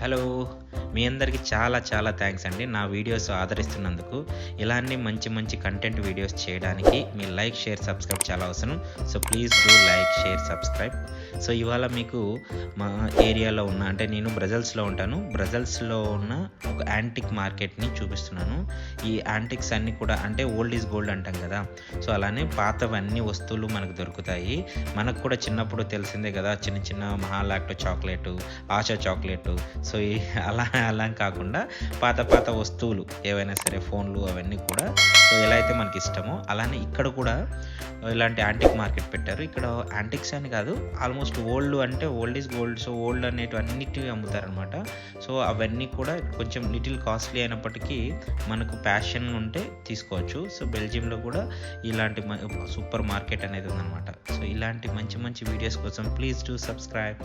Hello! మీ అందరికి చాలా చాలా థాంక్స్ అండి. నా వీడియోస్ ఆదరిస్తున్నందుకు. ఇలానే మంచి మంచి కంటెంట్ వీడియోస్ చేయడానికి మీ లైక్, షేర్, సబ్స్క్రైబ్ చాలా అవసరం. So please do like, share, subscribe. So ఇవాళ మీకు మా ఏరియాలో ఉన్న అంటే నేను బ్రజెల్స్‌లో ఉంటాను. బ్రజెల్స్‌లో ఉన్న ఒక యాంటిక్ మార్కెట్‌ని చూపిస్తున్నాను. ఈ యాంటిక్స్ అన్నీ కూడా అంటే ఓల్డ్ ఈజ్ గోల్డ్ అంటాం కదా! సో అలానే పాతవన్నీ వస్తువులు మనకు దొరుకుతాయి. మనకు కూడా చిన్నప్పుడు తెలిసిందే కదా! చిన్న చిన్న Mahalacto chocolate, ASHA chocolate. So అలా కాకుండా పాత పాత వస్తువులు ఏవైనా సరే ఫోన్లు అవన్నీ కూడా సో ఎలా అయితే మనకి ఇష్టమో అలానే ఇక్కడ కూడా ఇలాంటి యాంటిక్ మార్కెట్ పెట్టారు. ఇక్కడ యాంటిక్స్ అని కాదు, ఆల్మోస్ట్ ఓల్డ్ అంటే old is gold. So old అనేటివి అన్నిటివి అమ్ముతారనమాట. సో అవన్నీ కూడా కొంచెం లిటిల్ కాస్ట్లీ అయినప్పటికీ మనకు ప్యాషన్ ఉంటే తీసుకోవచ్చు. సో బెల్జియంలో కూడా ఇలాంటి సూపర్ మార్కెట్ అనేది ఉందన్నమాట. సో ఇలాంటి మంచి మంచి వీడియోస్ కోసం ప్లీజ్ డూ సబ్స్క్రైబ్.